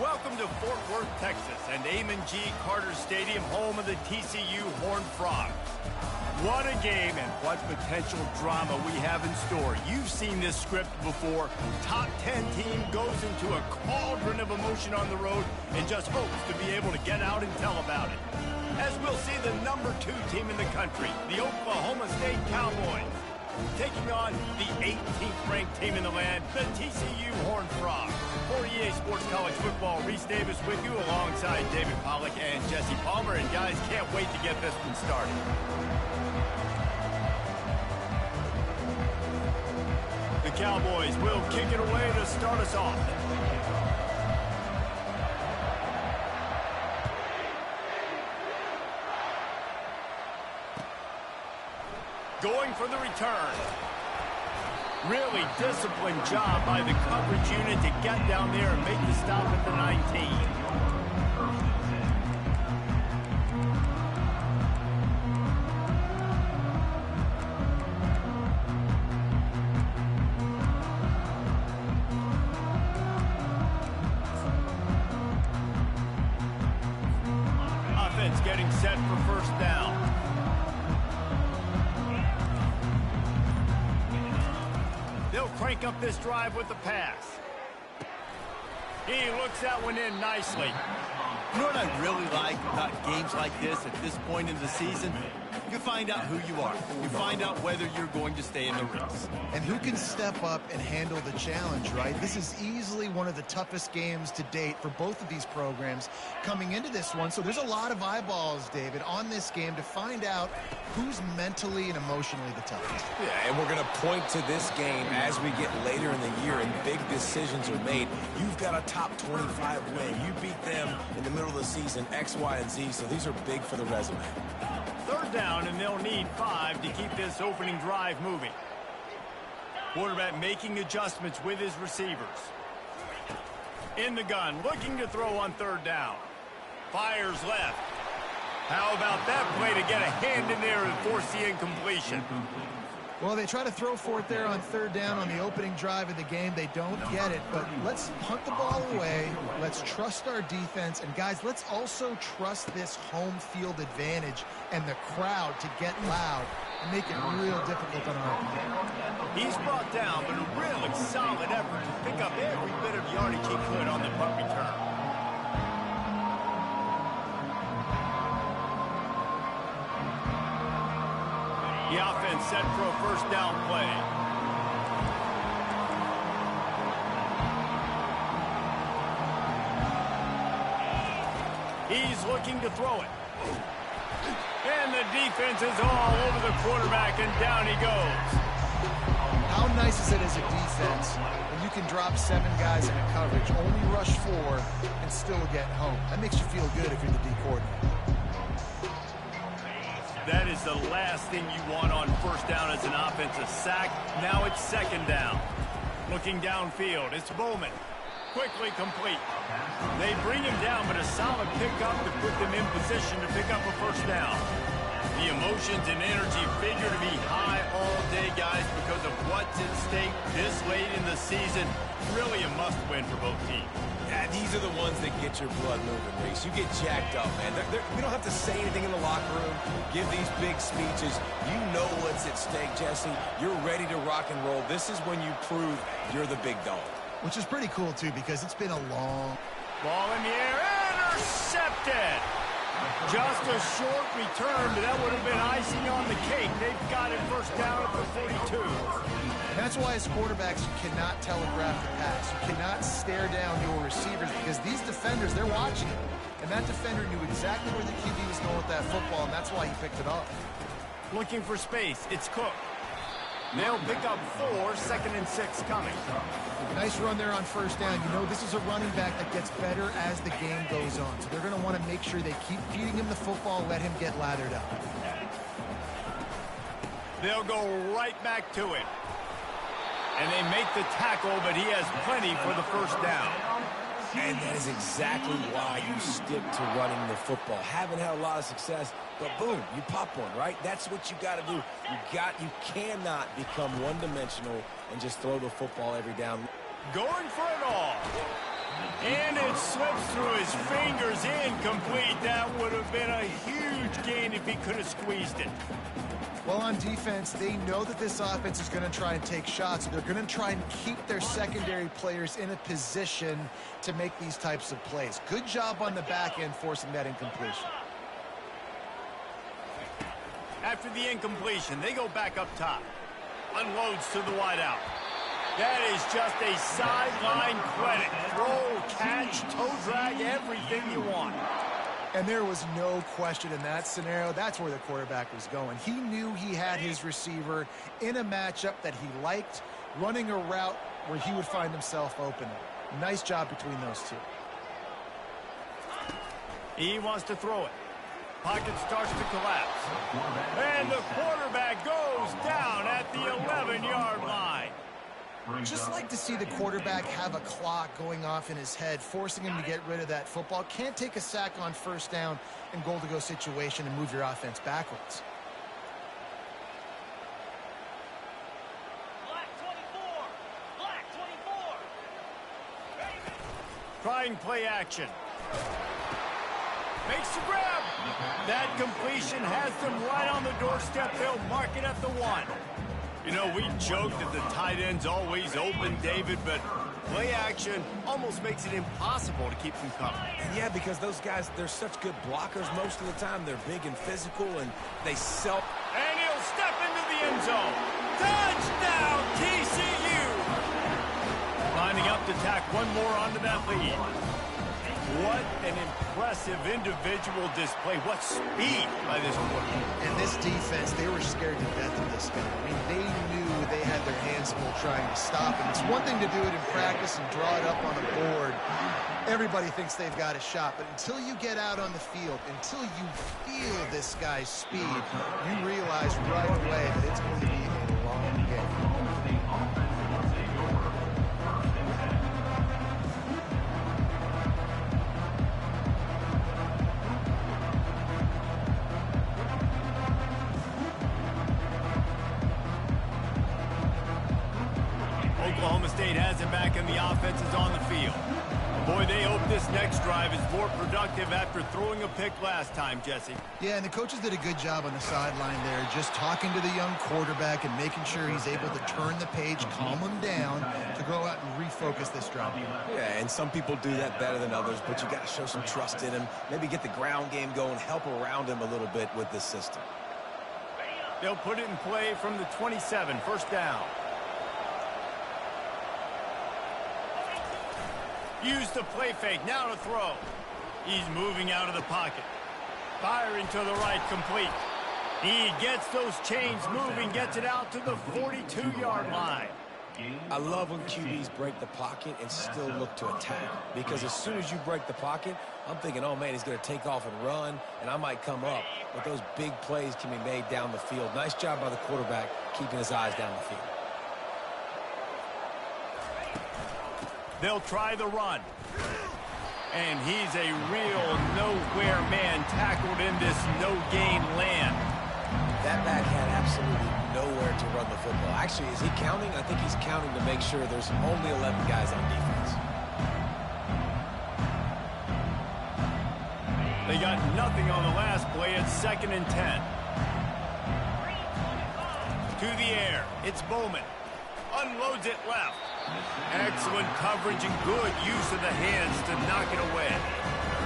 Welcome to Fort Worth, Texas, and Amon G. Carter Stadium, home of the TCU Horned Frogs. What a game and what potential drama we have in store. You've seen this script before. Top 10 team goes into a cauldron of emotion on the road and just hopes to be able to get out and tell about it. As we'll see the number 2 team in the country, the Oklahoma State Cowboys, taking on the 18th ranked team in the land, the TCU Horned Frogs. For EA Sports College Football, Reese Davis with you alongside David Pollack and Jesse Palmer. And guys, can't wait to get this one started. The Cowboys will kick it away to start us off. Going for the return. Really disciplined job by the coverage unit to get down there and make the stop at the 19. Offense getting set for first down. They'll crank up this drive with the pass. He looks that one in nicely. You know what I really like about games like this at this point in the season? You find out who you are. You find out whether you're going to stay in the race. And who can step up and handle the challenge, right? This is easily one of the toughest games to date for both of these programs coming into this one. So there's a lot of eyeballs, David, on this game to find out who's mentally and emotionally the toughest. Yeah, and we're going to point to this game as we get later in the year and big decisions are made. You've got a top 25 win. You beat them in the middle of the season, X, Y, and Z, so these are big for the resume. Third down, and they'll need 5 to keep this opening drive moving. Quarterback making adjustments with his receivers. In the gun, looking to throw on third down. Fires left. How about that play to get a hand in there and force the incompletion? Well, they try to throw for it there on third down on the opening drive of the game. They don't get it, but let's punt the ball away. Let's trust our defense. And, guys, let's also trust this home field advantage and the crowd to get loud and make it real difficult on our opponent. He's brought down, but a really solid effort to pick up every bit of yardage he could on the punt return. The offense set for a first down play. He's looking to throw it. And the defense is all over the quarterback, and down he goes. How nice is it as a defense when you can drop 7 guys in a coverage, only rush 4, and still get home? That makes you feel good if you're the D coordinator. That is the last thing you want on first down as an offensive sack. Now it's second down. Looking downfield, it's Bowman. Quickly complete. They bring him down, but a solid pickup to put them in position to pick up a first down. The emotions and energy figure to be high all day, guys, because of what's at stake this late in the season. Really a must-win for both teams. Yeah, these are the ones that get your blood moving, Reese. You get jacked up, man. We don't have to say anything in the locker room, give these big speeches. You know what's at stake, Jesse. You're ready to rock and roll. This is when you prove you're the big dog. Which is pretty cool, too, because it's been a long... Ball in the air, intercepted! Just a short return, but that would have been icing on the cake. They've got it first down at the 42. That's why as quarterbacks, you cannot telegraph the pass. You cannot stare down your receivers because these defenders, they're watching it. And that defender knew exactly where the QB was going with that football, and that's why he picked it up. Looking for space, it's Cook. They'll pick up 4, 2nd and 6 coming. Nice run there on first down. You know, this is a running back that gets better as the game goes on. So they're going to want to make sure they keep feeding him the football, let him get lathered up. They'll go right back to it. And they make the tackle, but he has plenty for the first down. And that is exactly why you stick to running the football. Haven't had a lot of success, but boom, you pop one, right? That's what you got to do. You cannot become one-dimensional and just throw the football every down. Going for it all. And it slips through his fingers, incomplete. That would have been a huge gain if he could have squeezed it. Well, on defense, they know that this offense is going to try and take shots. They're going to try and keep their secondary players in a position to make these types of plays. Good job on the back end forcing that incompletion. After the incompletion, they go back up top. Unloads to the wideout. That is just a sideline credit. Throw, catch, toe drag, everything you want. And there was no question in that scenario. That's where the quarterback was going. He knew he had his receiver in a matchup that he liked, running a route where he would find himself open. Nice job between those two. He wants to throw it. Pocket starts to collapse. And the quarterback goes down at the 11-yard line. Just like to see the quarterback have a clock going off in his head, forcing him to get rid of that football. Can't take a sack on first down and goal-to-go situation and move your offense backwards. Black 24. Black 24. Trying play action. Makes the grab. That completion has them right on the doorstep. They'll mark it at the 1. You know, we joke that the tight end's always open, David, but play action almost makes it impossible to keep them coming. Yeah, because those guys, they're such good blockers most of the time. They're big and physical, and they self... And he'll step into the end zone. Touchdown, TCU! Lining up to tack one more onto that lead. What an impressive individual display. What speed by this quarterback. And this defense, they were scared to death of this guy. I mean, they knew they had their hands full trying to stop him. It's one thing to do it in practice and draw it up on a board. Everybody thinks they've got a shot, but until you get out on the field, until you feel this guy's speed, you realize right away that it's going to be a long game. Oklahoma State has it back and the offense is on the field. Boy, they hope this next drive is more productive after throwing a pick last time, Jesse. Yeah, and the coaches did a good job on the sideline there, just talking to the young quarterback and making sure he's able to turn the page, calm him down, to go out and refocus this drive. Yeah, and some people do that better than others, but you got to show some trust in him, maybe get the ground game going, help around him a little bit with this system. They'll put it in play from the 27, first down. Use the play fake, now to throw. He's moving out of the pocket. Firing to the right, complete. He gets those chains moving, gets it out to the 42-yard line. I love when QBs break the pocket and still look to attack. Because as soon as you break the pocket, I'm thinking, oh, man, he's going to take off and run, and I might come up. But those big plays can be made down the field. Nice job by the quarterback keeping his eyes down the field. They'll try the run. And he's a real nowhere man tackled in this no-gain land. That back had absolutely nowhere to run the football. Actually, is he counting? I think he's counting to make sure there's only 11 guys on defense. They got nothing on the last play. It's 2nd and 10. To the air. It's Bowman. Unloads it left. Excellent coverage and good use of the hands to knock it away.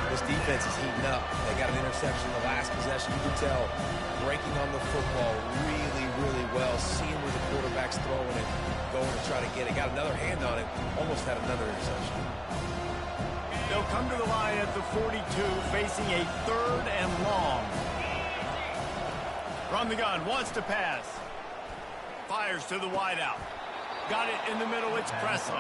This defense is heating up. They got an interception in the last possession. You can tell breaking on the football really, really well. Seeing where the quarterback's throwing it, going to try to get it. Got another hand on it. Almost had another interception. They'll come to the line at the 42, facing a 3rd and long. From the gun, wants to pass. Fires to the wideout. Got it in the middle, it's Presley.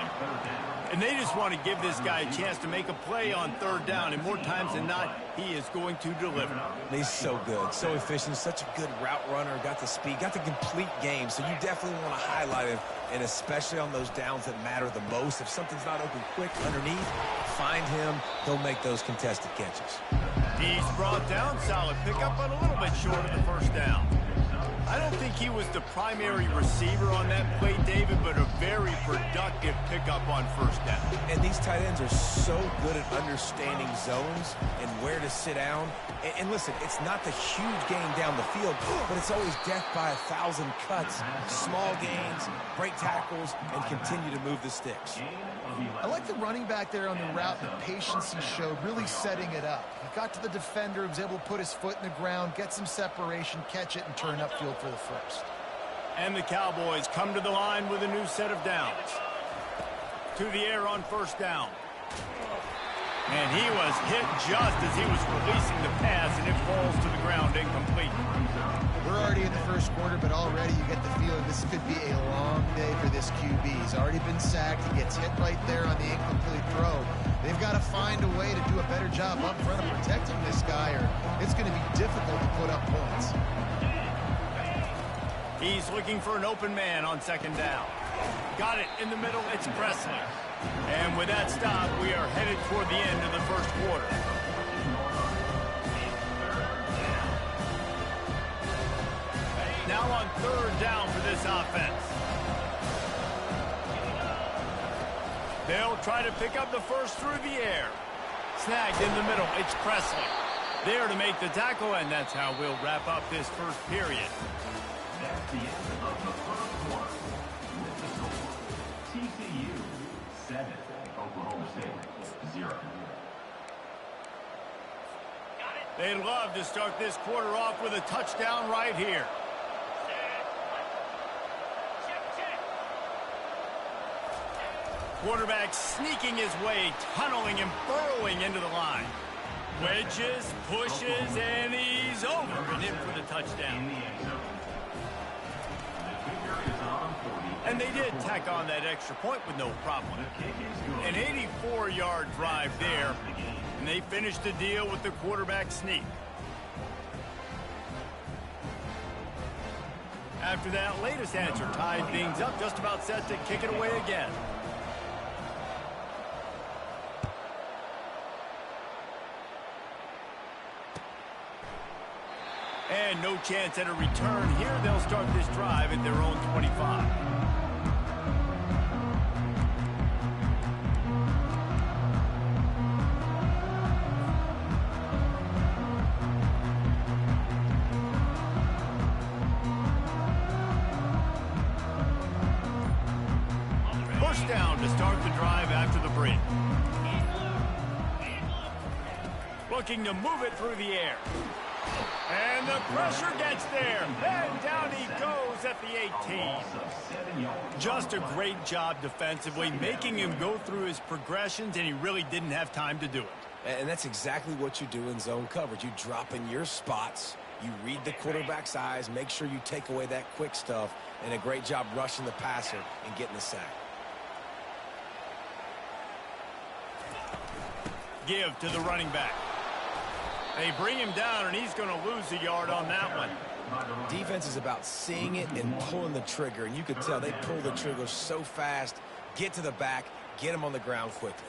And they just want to give this guy a chance to make a play on 3rd down, and more times than not, he is going to deliver. He's so good, so efficient, such a good route runner, got the speed, got the complete game, so you definitely want to highlight him, and especially on those downs that matter the most. If something's not open quick underneath, find him, he'll make those contested catches. He's brought down, solid pickup, but a little bit short of the 1st down. I don't think he was the primary receiver on that play, David, but a very productive pickup on first down. And these tight ends are so good at understanding zones and where to sit down. And listen, it's not the huge gain down the field, but it's always death by 1,000 cuts, small gains, break tackles, and continue to move the sticks. I like the running back there on the route, the patience he showed, really setting it up. He got to the defender, was able to put his foot in the ground, get some separation, catch it, and turn upfield for the first. And the Cowboys come to the line with a new set of downs. To the air on first down. And he was hit just as he was releasing the pass, and it falls to the ground incomplete. We're already in the first quarter, but already you get the feeling this could be a long day for this QB. He's already been sacked. He gets hit right there on the incomplete throw. They've got to find a way to do a better job up front of protecting this guy, or it's going to be difficult to put up points. He's looking for an open man on second down. Got it in the middle. It's Presley. And with that stop, we are headed toward the end of the first quarter. Now on third down for this offense. They'll try to pick up the first through the air. Snagged in the middle. It's Presley. There to make the tackle, and that's how we'll wrap up this first period. That's the end of the first quarter. TCU 7, Oklahoma State 0. They'd love to start this quarter off with a touchdown right here. Quarterback sneaking his way, tunneling and burrowing into the line. Wedges, pushes, and he's over and in for the touchdown. And they did tack on that extra point with no problem. An 84-yard drive there, and they finished the deal with the quarterback sneak. After that latest answer tied things up, just about set to kick it away again. And no chance at a return here. They'll start this drive at their own 25. First down to start the drive after the break. Looking to move it through the air. And the pressure gets there. And down he goes at the 18. Just a great job defensively, making him go through his progressions, and he really didn't have time to do it. And that's exactly what you do in zone coverage. You drop in your spots, you read the quarterback's eyes, make sure you take away that quick stuff, and a great job rushing the passer and getting the sack. Give to the running back. They bring him down, and he's going to lose a yard on that one. Defense is about seeing it and pulling the trigger, and you can tell they pull the trigger so fast, get to the back, get him on the ground quickly.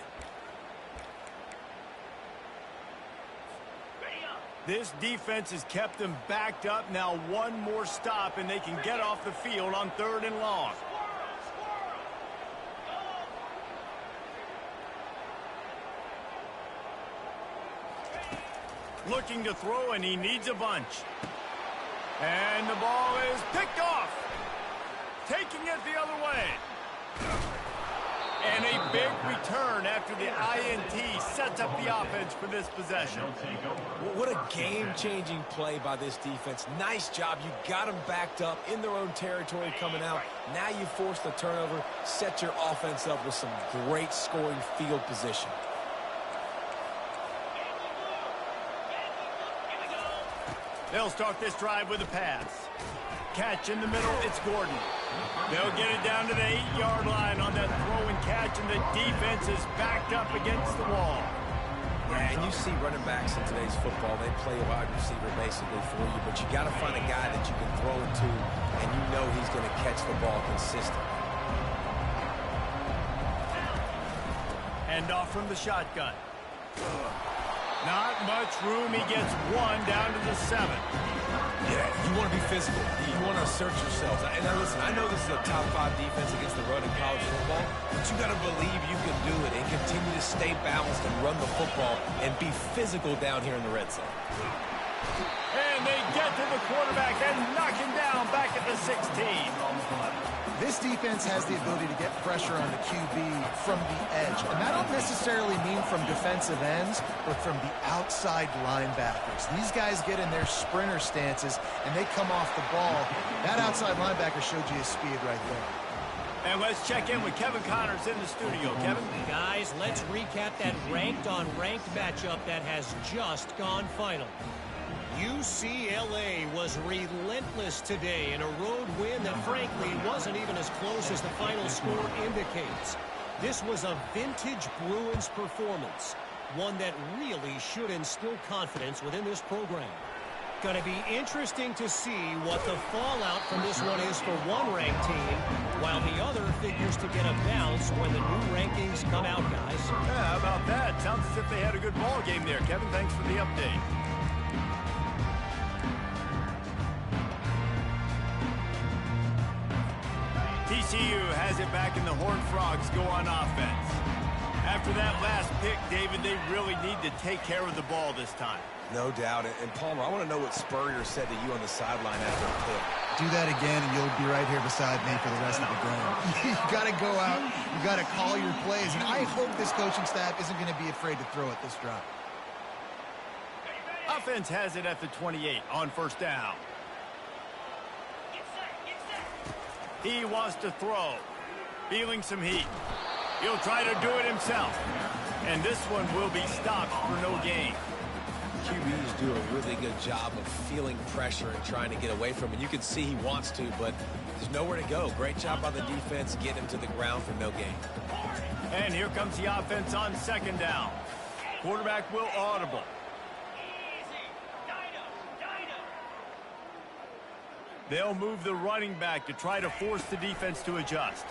This defense has kept them backed up. Now one more stop, and they can get off the field on third and long. Looking to throw, and he needs a bunch. And the ball is picked off. Taking it the other way. And a big return after the INT sets up the offense for this possession. What a game-changing play by this defense. Nice job. You got them backed up in their own territory coming out. Now you force the turnover, set your offense up with some great scoring field position. They'll start this drive with a pass. Catch in the middle, it's Gordon. They'll get it down to the 8-yard line on that throw and catch, and the defense is backed up against the wall. Yeah, and you see running backs in today's football, they play a wide receiver basically for you, but you got to find a guy that you can throw it to, and you know he's going to catch the ball consistently. Hand off from the shotgun. Not much room. He gets one down to the 7. Yeah, you want to be physical. You want to assert yourselves. And now listen, I know this is a top 5 defense against the run in college football, but you got to believe you can do it and continue to stay balanced and run the football and be physical down here in the red zone. And they get to the quarterback and knock him down back at the 16. This defense has the ability to get pressure on the QB from the edge. And that don't necessarily mean from defensive ends, but from the outside linebackers. These guys get in their sprinter stances, and they come off the ball. That outside linebacker showed you his speed right there. And let's check in with Kevin Connors in the studio. Kevin? Guys, let's recap that ranked-on-ranked matchup that has just gone final. UCLA was relentless today in a road win that frankly wasn't even as close as the final score indicates. This was a vintage Bruins performance, one that really should instill confidence within this program. Going to be interesting to see what the fallout from this one is for one ranked team, while the other figures to get a bounce when the new rankings come out, guys. Yeah, how about that? Sounds as if they had a good ball game there. Kevin, thanks for the update. TCU has it back and the Horned Frogs go on offense. After that last pick, David, they really need to take care of the ball this time. No doubt. And Palmer, I want to know what Spurrier said to you on the sideline after a pick. Do that again, and you'll be right here beside me for the rest of the game. You got to go out. You got to call your plays. And I hope this coaching staff isn't going to be afraid to throw it this drive. Offense has it at the 28 on first down. He wants to throw. Feeling some heat. He'll try to do it himself. And this one will be stopped for no gain. QBs do a really good job of feeling pressure and trying to get away from it. You can see he wants to, but there's nowhere to go. Great job by the defense, get him to the ground for no gain. And here comes the offense on second down. Quarterback will audible. They'll move the running back to try to force the defense to adjust.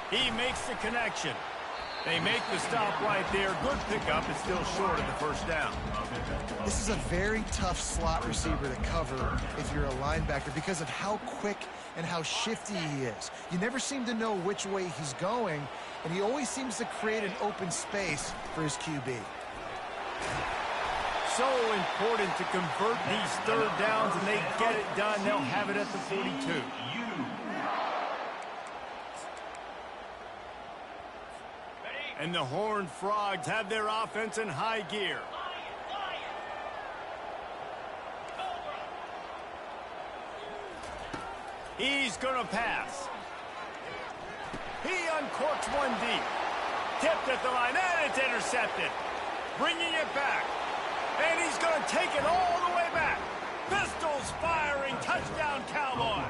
He makes the connection. They make the stop right there. Good pickup is still short of the first down. This is a very tough slot receiver to cover if you're a linebacker because of how quick and how shifty he is. You never seem to know which way he's going, and he always seems to create an open space for his QB. So important to convert these third downs, and they get it done. They'll have it at the 42. And the Horned Frogs have their offense in high gear. He's going to pass. He uncorks one deep. Tipped at the line, and it's intercepted. Bringing it back. And he's going to take it all the way back. Pistols firing. Touchdown, Cowboys.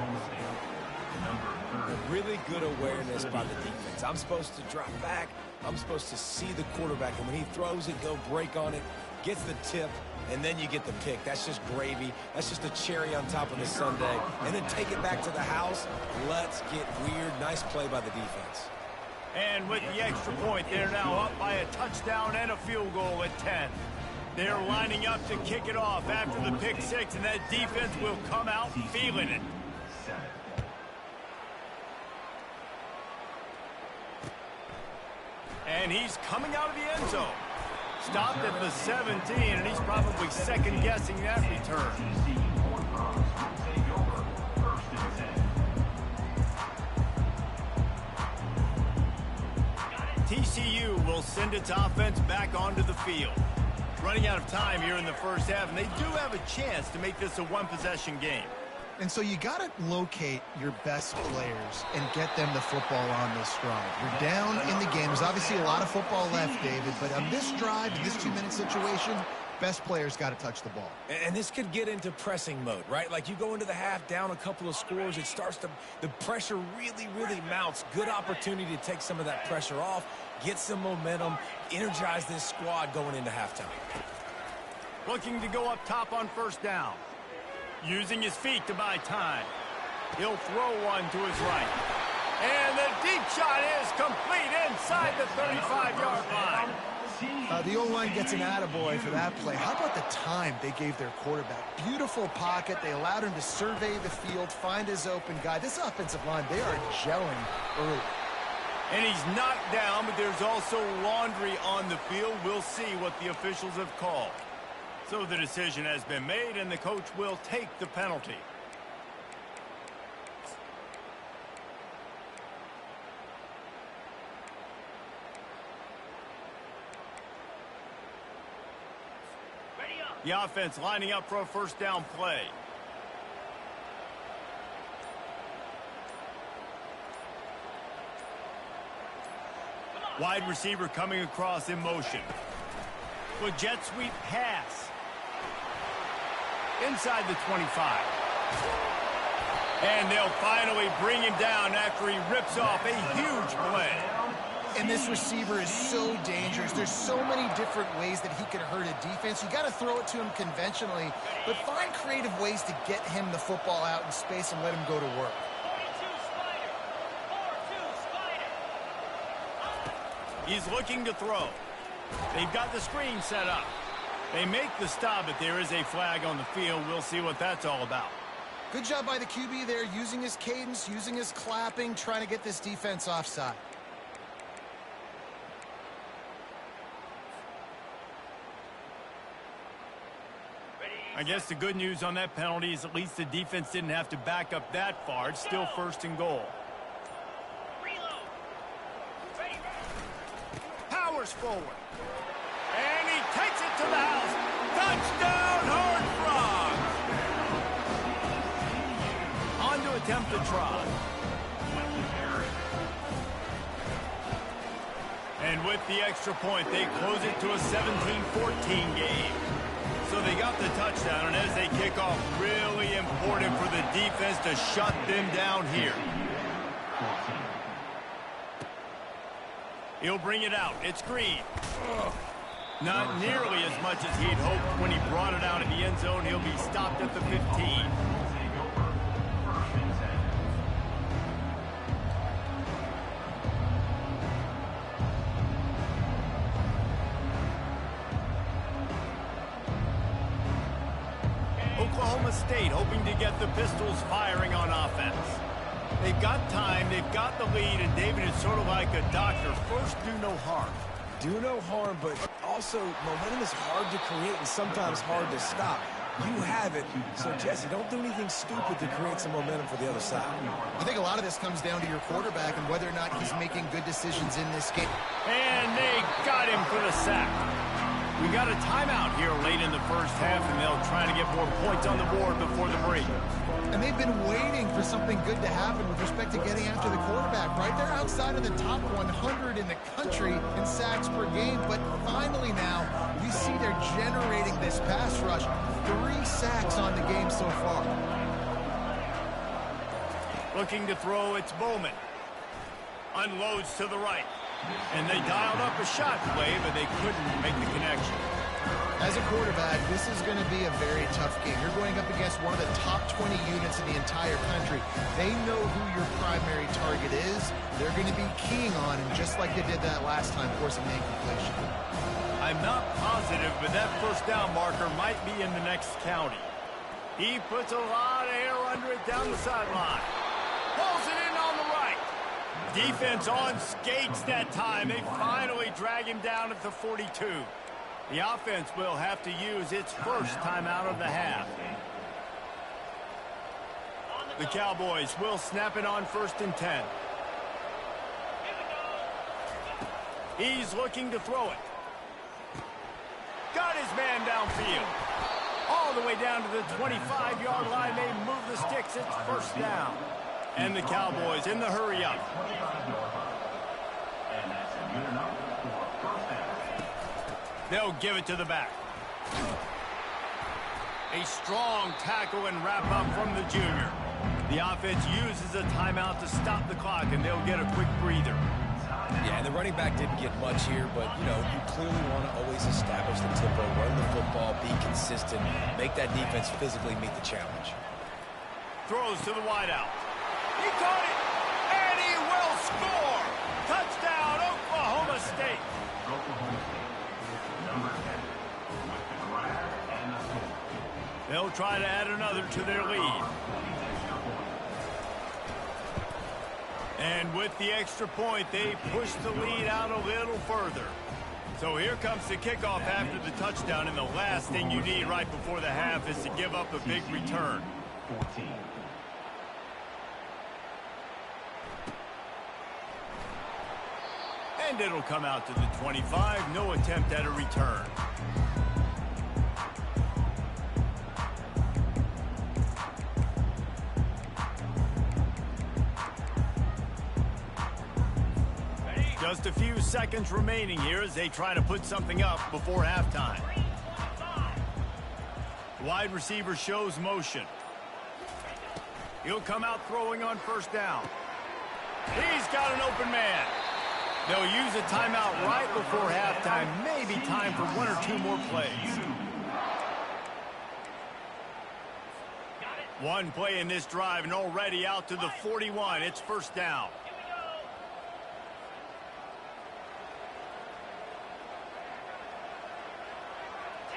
Really good awareness by the defense. I'm supposed to drop back. I'm supposed to see the quarterback. And when he throws it, go break on it, gets the tip, and then you get the pick. That's just gravy. That's just a cherry on top of the sundae. And then take it back to the house. Let's get weird. Nice play by the defense. And with the extra point, they're now up by a touchdown and a field goal at 10. They're lining up to kick it off after the pick six, and that defense will come out feeling it. And he's coming out of the end zone. Stopped at the 17, and he's probably second-guessing that return. TCU will send its offense back onto the field. Running out of time here in the first half, and they do have a chance to make this a one-possession game. And so you got to locate your best players and get them the football on this drive. You're down in the game. There's obviously a lot of football left, David, but on this drive, in this 2-minute situation, best players got to touch the ball. And this could get into pressing mode, right? Like you go into the half down a couple of scores, it starts to, the pressure really mounts. Good opportunity to take some of that pressure off, get some momentum, energize this squad going into halftime. Looking to go up top on first down. Using his feet to buy time. He'll throw one to his right. And the deep shot is complete inside the 35-yard line. The O-line gets an attaboy for that play. How about the time they gave their quarterback? Beautiful pocket. They allowed him to survey the field, find his open guy. This offensive line, they are gelling early. And he's knocked down, but there's also laundry on the field. We'll see what the officials have called. So the decision has been made, and the coach will take the penalty. The offense lining up for a first down play. Wide receiver coming across in motion. With jet sweep pass. Inside the 25. And they'll finally bring him down after he rips off a huge play. And this receiver is so dangerous. There's so many different ways that he can hurt a defense. You got to throw it to him conventionally, but find creative ways to get him the football out in space and let him go to work. He's looking to throw. They've got the screen set up. They make the stop, but there is a flag on the field. We'll see what that's all about. Good job by the QB there, using his cadence, using his clapping, trying to get this defense offside. I guess the good news on that penalty is at least the defense didn't have to back up that far. It's still first and goal. Powers forward. And he takes it to the house. Touchdown, Horned Frogs! On to attempt the try. And with the extra point, they close it to a 17-14 game. So they got the touchdown, and as they kick off, really important for the defense to shut them down here. He'll bring it out. It's Green. Not nearly as much as he'd hoped when he brought it out in the end zone. He'll be stopped at the 15. Oklahoma State hoping to get the Pistols firing on offense. They've got time, they've got the lead, and David is sort of like a doctor. First, do no harm. Do no harm, but also momentum is hard to create and sometimes hard to stop. You have it, so Jesse, don't do anything stupid to create some momentum for the other side. I think a lot of this comes down to your quarterback and whether or not he's making good decisions in this game. And they got him for the sack. We got a timeout here late in the first half, and they'll try to get more points on the board before the break. And they've been waiting for something good to happen with respect to getting after the quarterback, right? They're outside of the top 100 in the country in sacks per game, but finally now, you see they're generating this pass rush. 3 sacks on the game so far. Looking to throw, it's Bowman. Unloads to the right. And they dialed up a shot play, but they couldn't make the connection. As a quarterback, this is going to be a very tough game. You're going up against one of the top 20 units in the entire country. They know who your primary target is. They're going to be keying on him, just like they did that last time, forcing the incompletion. I'm not positive, but that first down marker might be in the next county. He puts a lot of air under it down the sideline. Pulls it in on the right. Defense on skates that time. They finally drag him down at the 42. The offense will have to use its first timeout of the half. The Cowboys will snap it on 1st and 10. He's looking to throw it. Got his man downfield. All the way down to the 25-yard line. They move the sticks. It's first down. And the Cowboys in the hurry up. They'll give it to the back. A strong tackle and wrap up from the junior. The offense uses a timeout to stop the clock, and they'll get a quick breather. Yeah, and the running back didn't get much here, but, you know, you clearly want to always establish the tempo, run the football, be consistent, make that defense physically meet the challenge. Throws to the wideout. He caught it, and he will score. Touchdown, Oklahoma State. They'll try to add another to their lead. And with the extra point, they push the lead out a little further. So here comes the kickoff after the touchdown, and the last thing you need right before the half is to give up a big return. 14. And it'll come out to the 25. No attempt at a return. Just a few seconds remaining here as they try to put something up before halftime. Wide receiver shows motion. He'll come out throwing on first down. He's got an open man. They'll use a timeout right before halftime. Maybe time for one or two more plays. One play in this drive and already out to the 41. It's first down.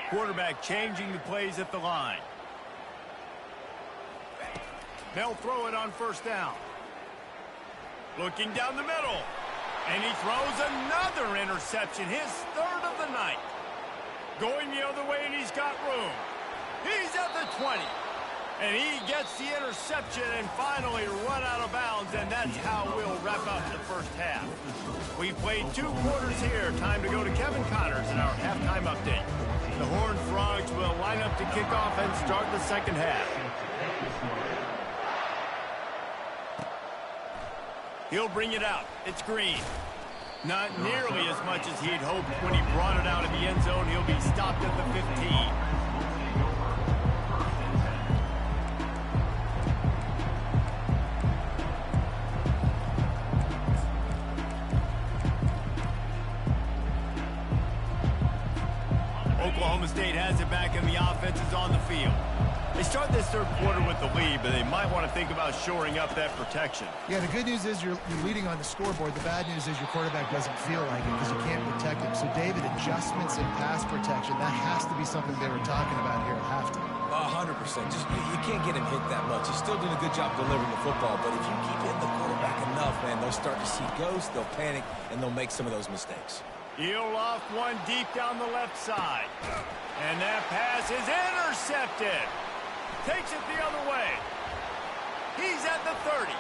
Quarterback changing the plays at the line. They'll throw it on first down. Looking down the middle. And he throws another interception, his third of the night. Going the other way, and he's got room. He's at the 20. And he gets the interception and finally run out of bounds, and that's how we'll wrap up the first half. We've played 2 quarters here. Time to go to Kevin Connors in our halftime update. The Horned Frogs will line up to kick off and start the second half. He'll bring it out. It's Green. Not nearly as much as he'd hoped when he brought it out of the end zone. He'll be stopped at the 15. Oklahoma State has it back and the offense is on the field. They start this third quarter with the lead, but they might want to think about shoring up that protection. Yeah, the good news is you're leading on the scoreboard. The bad news is your quarterback doesn't feel like it because you can't protect him. So, David, adjustments in pass protection, that has to be something they were talking about here at halftime. 100%. Just you can't get him hit that much. He's still doing a good job delivering the football, but if you keep hitting the quarterback enough, man, they'll start to see ghosts, they'll panic, and they'll make some of those mistakes. He'll off one deep down the left side. And that pass is intercepted. Takes it the other way. He's at the 30.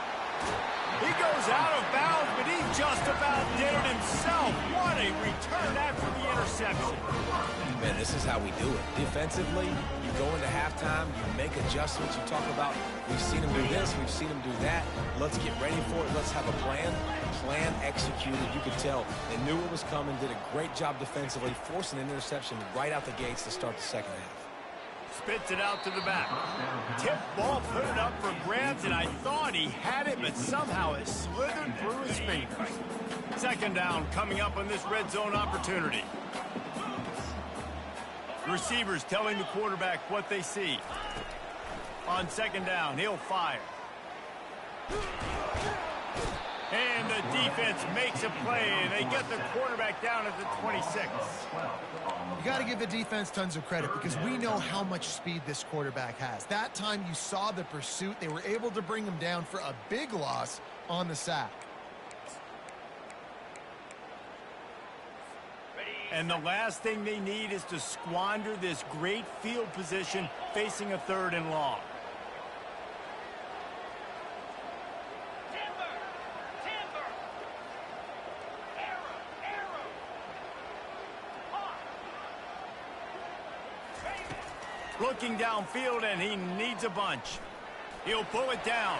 He goes out of bounds, but he just about did it himself. What a return after the interception. Man, this is how we do it. Defensively, you go into halftime, you make adjustments. You talk about, we've seen him do this, we've seen him do that. Let's get ready for it. Let's have a plan. Plan executed. You could tell they knew it was coming, did a great job defensively, forcing an interception right out the gates to start the second half. Spits it out to the back. Tip ball, put it up for grabs, and I thought he had it, but somehow it slithered through his fingers. Second down coming up on this red zone opportunity. Receivers telling the quarterback what they see. On second down, he'll fire. And the defense makes a play, and they get the quarterback down at the 26. You got to give the defense tons of credit because we know how much speed this quarterback has. That time you saw the pursuit. They were able to bring him down for a big loss on the sack. And the last thing they need is to squander this great field position facing a third and long. Looking downfield, and he needs a bunch. He'll pull it down.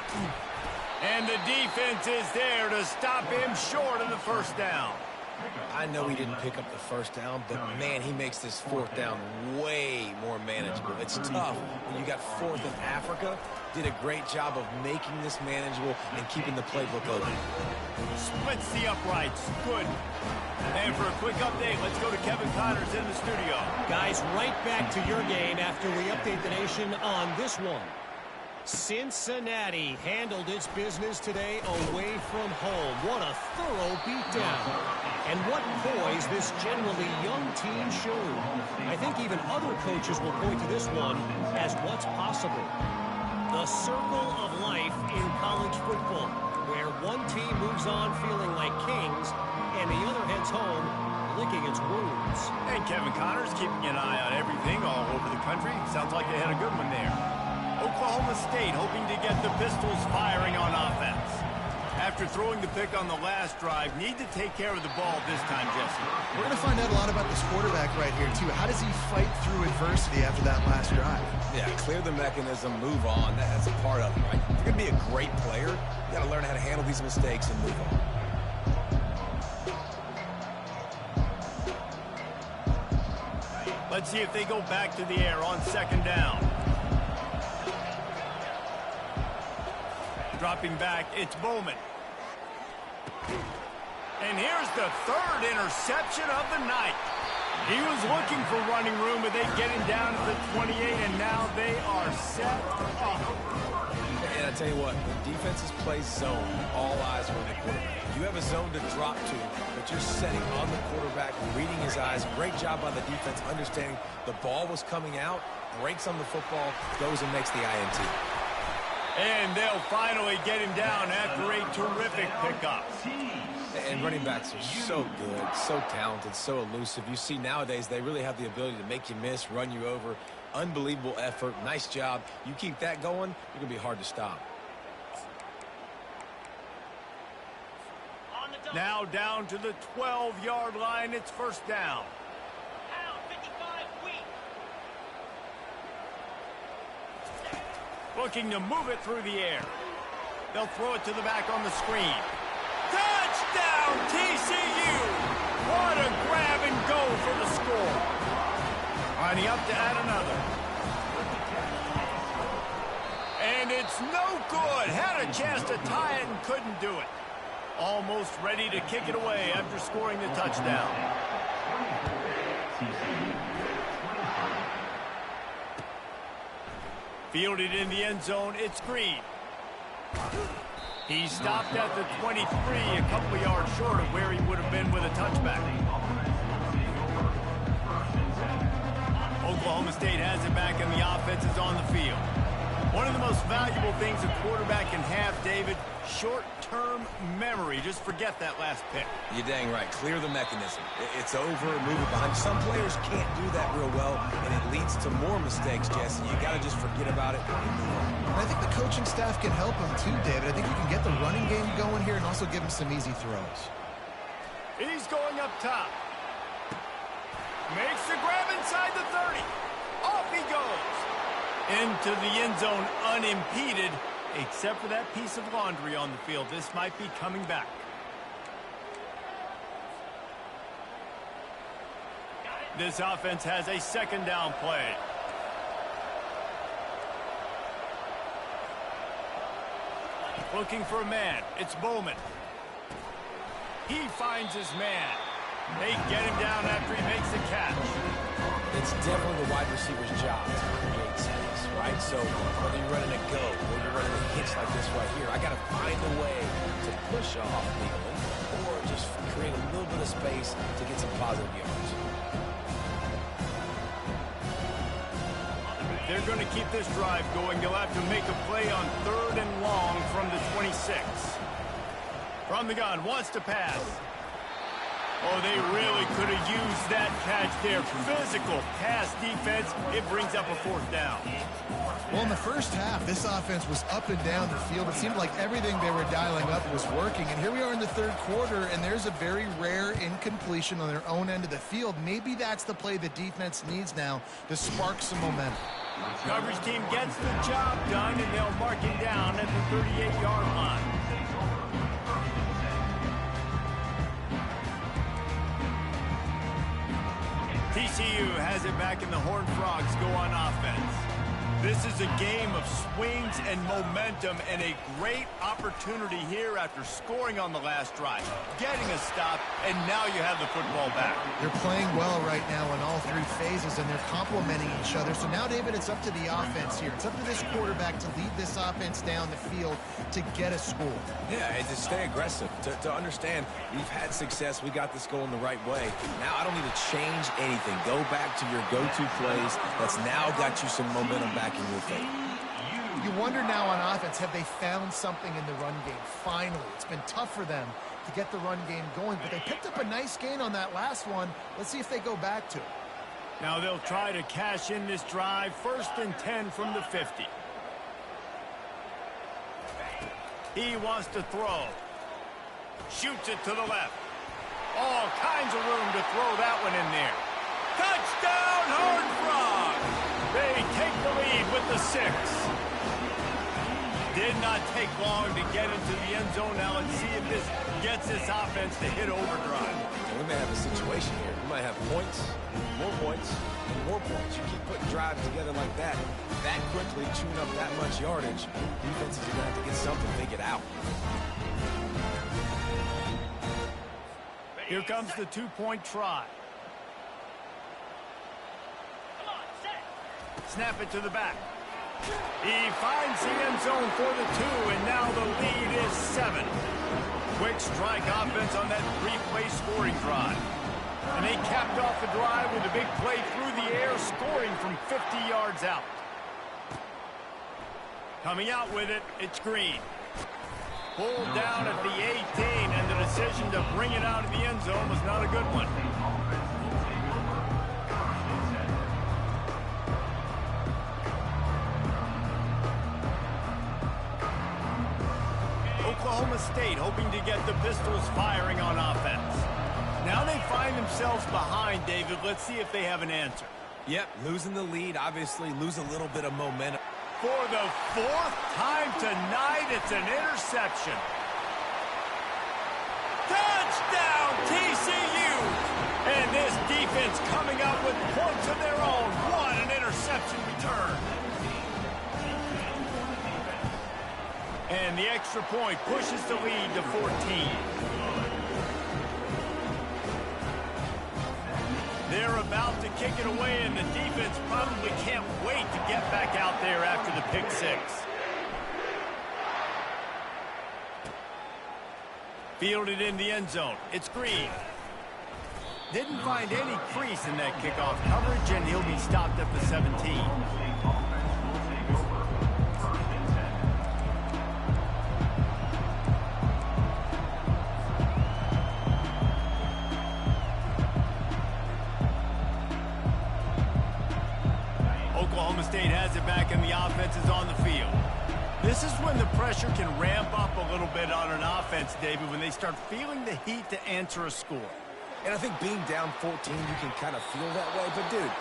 And the defense is there to stop him short of the first down. I know he didn't pick up the first down, but, man, he makes this fourth down way more manageable. It's tough when you got fourth in Africa. Did a great job of making this manageable and keeping the playbook open. Splits the uprights. Good. And for a quick update, let's go to Kevin Connors in the studio. Guys, right back to your game after we update the nation on this one. Cincinnati handled its business today away from home. What a thorough beatdown. And what poise this generally young team showed. I think even other coaches will point to this one as what's possible. The circle of life in college football, where one team moves on feeling like kings and the other heads home licking its wounds. And Kevin Connors keeping an eye on everything all over the country. Sounds like they had a good one there. Oklahoma State hoping to get the Pistols firing on offense. After throwing the pick on the last drive, need to take care of the ball this time, Jesse. We're going to find out a lot about this quarterback right here, too. How does he fight through adversity after that last drive? Yeah, clear the mechanism, move on. That's a part of it, right? If you're going to be a great player, you got to learn how to handle these mistakes and move on. Let's see if they go back to the air on second down. Dropping back, it's Bowman. And here's the third interception of the night. He was looking for running room, but they get him down to the 28, and now they are set up. And I tell you what, when defenses play zone, all eyes are on the quarterback. You have a zone to drop to, but you're setting on the quarterback, reading his eyes. Great job by the defense, understanding the ball was coming out, breaks on the football, goes and makes the INT. And they'll finally get him down after a terrific pickup. And running backs are so good, so talented, so elusive. You see nowadays they really have the ability to make you miss, run you over. Unbelievable effort. Nice job. You keep that going, you're going to be hard to stop. Now down to the 12-yard line. It's first down. Looking to move it through the air. They'll throw it to the back on the screen. Touchdown, TCU! What a grab and go for the score. Lining up to add another. And it's no good. Had a chance to tie it and couldn't do it. Almost ready to kick it away after scoring the touchdown. Fielded in the end zone, it's Green. He stopped at the 23, a couple of yards short of where he would have been with a touchback. Oklahoma State has it back and the offense is on the field. One of the most valuable things a quarterback can have, David, short-term memory. Just forget that last pick. You're dang right. Clear the mechanism. It's over, move it behind. Some players can't do that real well, and it leads to more mistakes, Jesse. You got to just forget about it and move on. And I think the coaching staff can help him too, David. I think you can get the running game going here and also give him some easy throws. He's going up top. Makes the grab inside the 30. Off he goes. Into the end zone unimpeded, except for that piece of laundry on the field. This might be coming back. This offense has a second down play. Looking for a man. It's Bowman. He finds his man. They get him down after he makes the catch. It's definitely the wide receiver's job to create space, right? So whether you're running a go or you're running a hitch like this right here, I got to find a way to push off Leland or just create a little bit of space to get some positive yards. They're going to keep this drive going. They'll have to make a play on 3rd and long from the 26. From the gun, wants to pass. Oh, they really could have used that catch there. Physical pass defense. It brings up a 4th down. Well, in the first half, this offense was up and down the field. It seemed like everything they were dialing up was working. And here we are in the 3rd quarter, and there's a very rare incompletion on their own end of the field. Maybe that's the play the defense needs now to spark some momentum. Coverage team gets the job done, and they'll mark him down at the 38-yard line. TCU has it back, and the Horned Frogs go on offense. This is a game of swings and momentum, and a great opportunity here after scoring on the last drive, getting a stop, and now you have the football back. They're playing well right now in all 3 phases, and they're complementing each other. So now, David, it's up to the offense here. It's up to this quarterback to lead this offense down the field to get a score. Yeah, and to stay aggressive. to understand we've had success. We got this going the right way. Now I don't need to change anything. Go back to your go-to plays. That's now got you some momentum back in your favor. You wonder now on offense, have they found something in the run game? Finally, it's been tough for them to get the run game going, but they picked up a nice gain on that last one. Let's see if they go back to it. Now they'll try to cash in this drive. 1st and 10 from the 50. He wants to throw. Shoots it to the left. All kinds of room to throw that one in there. Touchdown, Horned Frog! They take the lead with the 6. Did not take long to get into the end zone. Now let's see if this gets this offense to hit overdrive. And we may have a situation here. We might have points, and more points. You keep putting drives together like that quickly, chewing up that much yardage, defenses are going to have to get something figured out. Here comes the 2-point try. Snap it to the back. He finds the end zone for the 2, and now the lead is 7. Quick strike offense on that 3-play scoring drive. And they capped off the drive with a big play through the air, scoring from 50 yards out. Coming out with it, it's Green. Pulled down at the 18, and the decision to bring it out of the end zone was not a good one. Oklahoma State hoping to get the Pistols firing on offense. Now they find themselves behind, David. Let's see if they have an answer. Yep, losing the lead, obviously lose a little bit of momentum. For the 4th time tonight, it's an interception. Touchdown, TCU! And this defense coming up with points of their own. What an interception return. And the extra point pushes the lead to 14. They're about to kick it away, and the defense probably can't wait to get back out there after the pick 6. Fielded in the end zone. It's Green. Didn't find any crease in that kickoff coverage, and he'll be stopped at the 17. Oklahoma State has it back, and the offense is on the field. This is when the pressure can ramp up a little bit on an offense, David, when they start feeling the heat to answer a score. And I think being down 14, you can kind of feel that way. But, dude,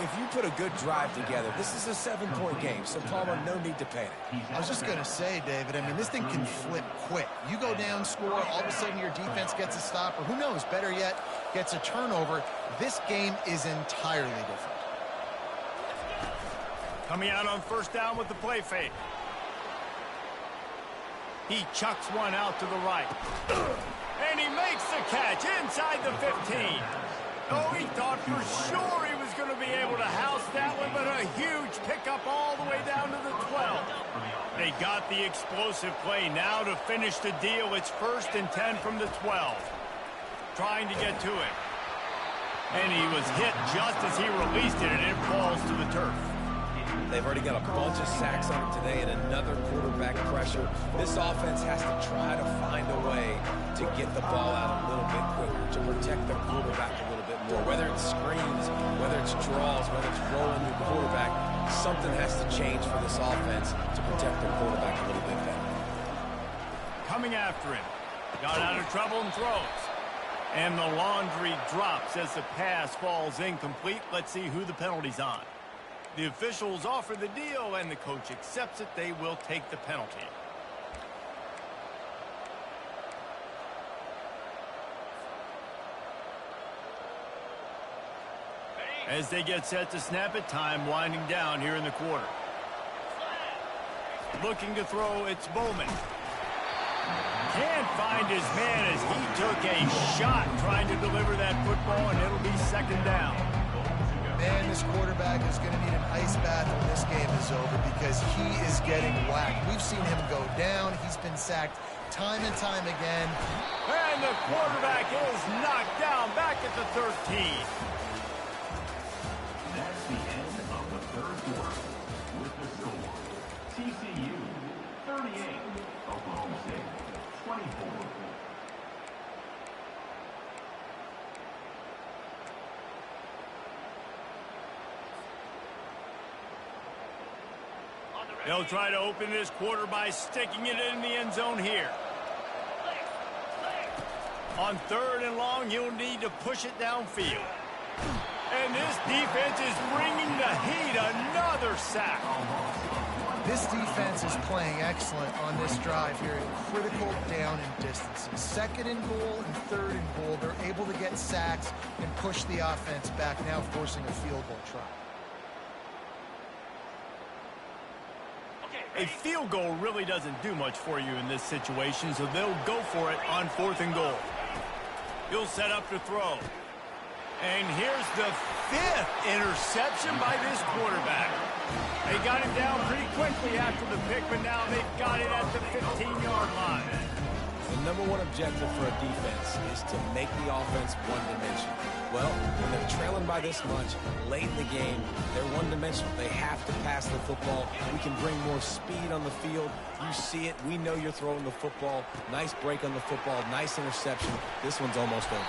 if you put a good drive together, this is a 7-point game, so, Palmer, no need to panic. I was just going to say, David, I mean, this thing can flip quick. You go down, score, all of a sudden your defense gets a stop, or who knows, better yet, gets a turnover. This game is entirely different. Coming out on 1st down with the play fake. He chucks one out to the right. And he makes the catch inside the 15. Oh, he thought for sure he was going to be able to house that one, but a huge pickup all the way down to the 12. They got the explosive play now to finish the deal. It's 1st and 10 from the 12. Trying to get to it. And he was hit just as he released it, and it falls to the turf. They've already got a bunch of sacks on it today and another quarterback pressure. This offense has to try to find a way to get the ball out a little bit quicker, to protect the quarterback a little bit more. Whether it's screens, whether it's draws, whether it's rolling your quarterback, something has to change for this offense to protect the quarterback a little bit better. Coming after him. Got out of trouble and throws. And the laundry drops as the pass falls incomplete. Let's see who the penalty's on. The officials offer the deal, and the coach accepts it. They will take the penalty. As they get set to snap it, time winding down here in the quarter. Looking to throw, it's Bowman. Can't find his man as he took a shot trying to deliver that football, and it'll be 2nd down. Man, this quarterback is going to need an ice bath when this game is over because he is getting whacked. We've seen him go down. He's been sacked time and time again. And the quarterback is knocked down back at the 13. That's the end of the third quarter. With the score, TCU 38, Oklahoma State 24. They'll try to open this quarter by sticking it in the end zone here. On 3rd and long, you'll need to push it downfield. And this defense is bringing the heat. Another sack. This defense is playing excellent on this drive here at critical down and distances. 2nd and goal and 3rd and goal. They're able to get sacks and push the offense back, now forcing a field goal try. A field goal really doesn't do much for you in this situation, so they'll go for it on 4th and goal. He'll set up to throw. And here's the 5th interception by this quarterback. They got him down pretty quickly after the pick, but now they've got it at the 15-yard line. The number one objective for a defense is to make the offense one-dimensional. Well, when they're trailing by this much, late in the game, they're one-dimensional. They have to pass the football. We can bring more speed on the field. You see it. We know you're throwing the football. Nice break on the football. Nice interception. This one's almost over.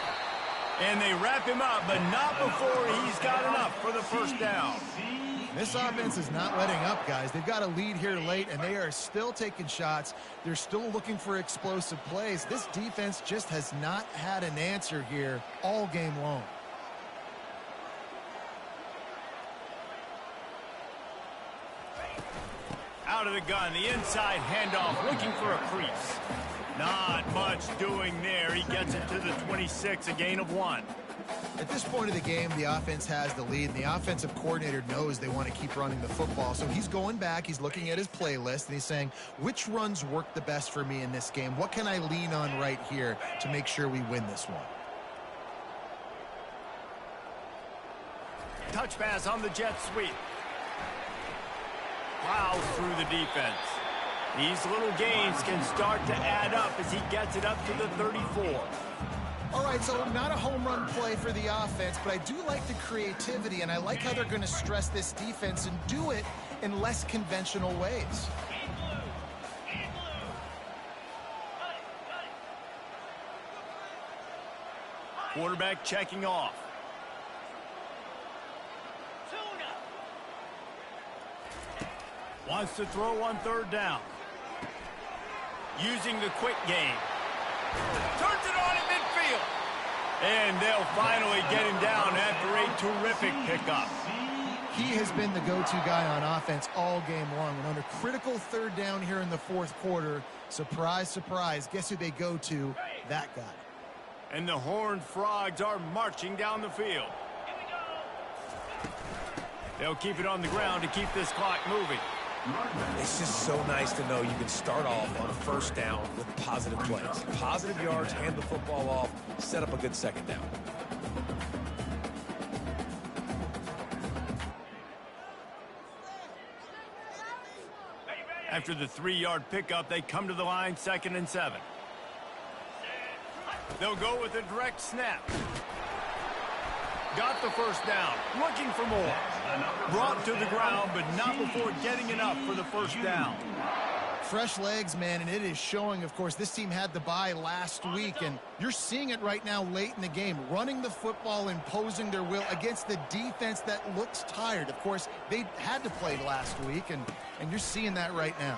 And they wrap him up, but not before he's got enough for the first down. This offense is not letting up, guys. They've got a lead here late, and they are still taking shots. They're still looking for explosive plays. This defense just has not had an answer here all game long. Out of the gun, the inside handoff, looking for a crease. Not much doing there. He gets it to the 26, a gain of 1. At this point of the game, the offense has the lead, and the offensive coordinator knows they want to keep running the football. So he's going back, he's looking at his playlist, and he's saying, which runs work the best for me in this game? What can I lean on right here to make sure we win this one? Touch pass on the jet sweep. Plows through the defense. These little gains can start to add up as he gets it up to the 34. All right, so not a home run play for the offense, but I do like the creativity, and I like how they're going to stress this defense and do it in less conventional ways. Quarterback checking off. Wants to throw on 3rd down. Using the quick game. Turns it on in midfield. And they'll finally get him down after a terrific pickup. He has been the go-to guy on offense all game long. And on a critical 3rd down here in the 4th quarter, surprise, surprise, guess who they go to? That guy. And the Horned Frogs are marching down the field. They'll keep it on the ground to keep this clock moving. It's just so nice to know you can start off on a 1st down with positive plays. Positive yards, hand the football off, set up a good 2nd down. After the 3-yard pickup, they come to the line 2nd and 7. They'll go with a direct snap. Got the 1st down, looking for more. Brought to the ground, but not before getting enough for the 1st down. Fresh legs, man, and it is showing. Of course, this team had the bye last week, and you're seeing it right now late in the game. Running the football, imposing their will against the defense that looks tired. Of course, they had to play last week, and you're seeing that right now.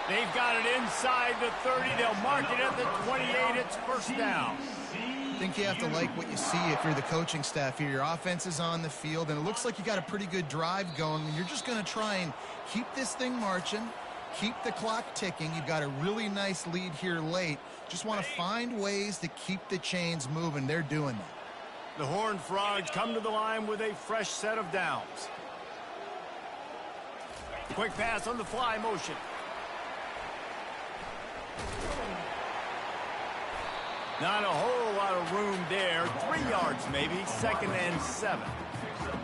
They've got it inside the 30. They'll mark it at the 28. It's 1st down. I think you have to like what you see if you're the coaching staff here. Your offense is on the field, and it looks like you got a pretty good drive going, and you're just going to try and keep this thing marching, keep the clock ticking. You've got a really nice lead here late. Just want to find ways to keep the chains moving. They're doing that. The Horned Frogs come to the line with a fresh set of downs. Quick pass on the fly motion. Not a whole lot of room there. 3 yards maybe. 2nd and 7.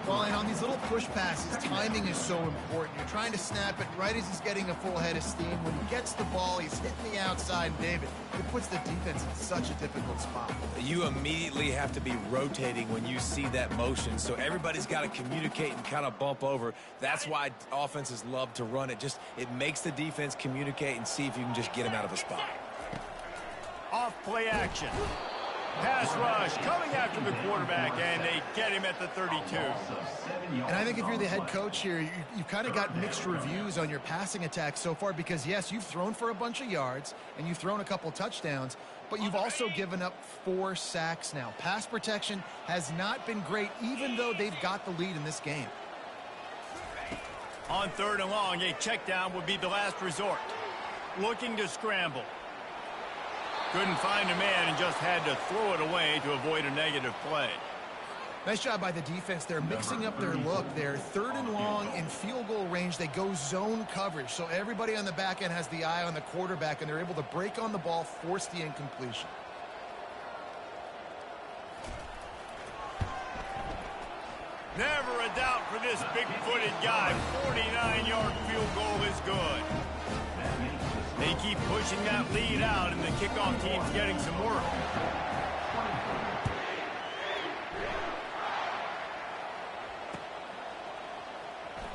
Well, and on these little push passes, timing is so important. You're trying to snap it right as he's getting a full head of steam. When he gets the ball, he's hitting the outside, David. It puts the defense in such a difficult spot. You immediately have to be rotating when you see that motion, so everybody's got to communicate and kind of bump over. That's why offenses love to run it. It makes the defense communicate and see if you can just get him out of a spot. Off play action. Pass rush coming after the quarterback, and they get him at the 32. And I think if you're the head coach here, you've kind of got mixed reviews on your passing attack so far because, yes, you've thrown for a bunch of yards and you've thrown a couple touchdowns, but you've also given up 4 sacks now. Pass protection has not been great, even though they've got the lead in this game. On 3rd and long, a check down would be the last resort. Looking to scramble. Couldn't find a man and just had to throw it away to avoid a negative play. Nice job by the defense. They're mixing up their look. They're 3rd and long in field goal range. They go zone coverage, so everybody on the back end has the eye on the quarterback, and they're able to break on the ball, force the incompletion. Never a doubt for this big-footed guy. 49-yard field goal is good. They keep pushing that lead out, and the kickoff team's getting some work.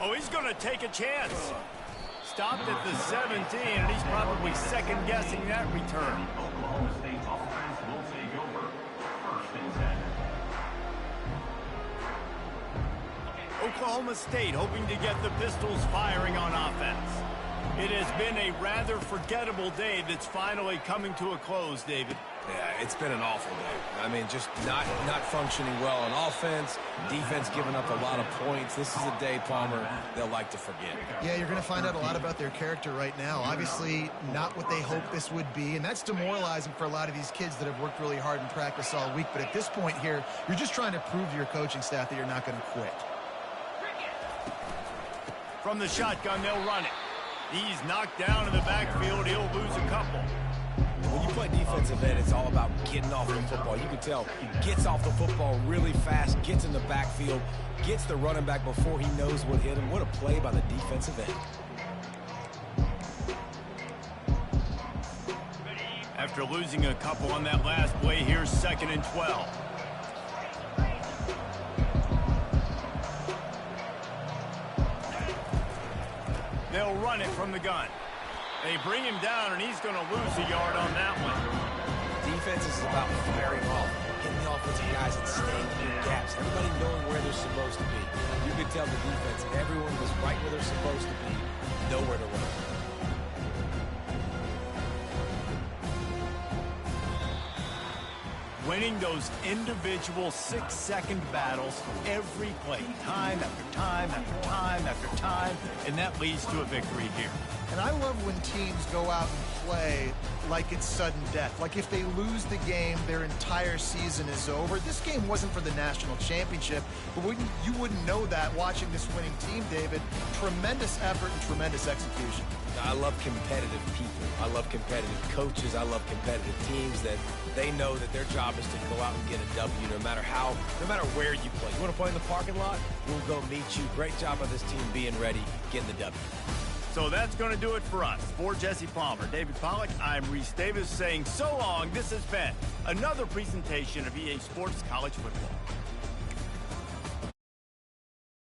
Oh, he's going to take a chance. Stopped at the 17, and he's probably second-guessing that return. Oklahoma State's offense will take over. 1st and 10. Oklahoma State hoping to get the Pistols firing on offense. It has been a rather forgettable day that's finally coming to a close, David. Yeah, it's been an awful day. I mean, just not functioning well on offense, defense giving up a lot of points. This is a day, Palmer, they'll like to forget. Yeah, you're going to find out a lot about their character right now. Obviously, not what they hoped this would be, and that's demoralizing for a lot of these kids that have worked really hard in practice all week. But at this point here, you're just trying to prove to your coaching staff that you're not going to quit. From the shotgun, they'll run it. He's knocked down in the backfield. He'll lose a couple. When you play defensive end, it's all about getting off the football. You can tell he gets off the football really fast, gets in the backfield, gets the running back before he knows what hit him. What a play by the defensive end. After losing a couple on that last play, here's 2nd and 12. They'll run it from the gun. They bring him down, and he's going to lose a yard on that one. Defense is about firing off, getting the offensive guys and staying in their gaps. Everybody knowing where they're supposed to be. You could tell the defense, everyone was right where they're supposed to be, nowhere to run. Winning those individual 6-second battles every play, time after time after time after time, and that leads to a victory here. And I love when teams go out and play like it's sudden death. Like if they lose the game, their entire season is over. This game wasn't for the national championship, but you wouldn't know that watching this winning team, David. Tremendous effort and tremendous execution. I love competitive people. I love competitive coaches. I love competitive teams that they know that their job is to go out and get a W no matter where you play. You want to play in the parking lot? We'll go meet you. Great job by this team being ready, getting the W. So that's going to do it for us. For Jesse Palmer, David Pollack, I'm Reese Davis saying so long. This has been another presentation of EA Sports College Football.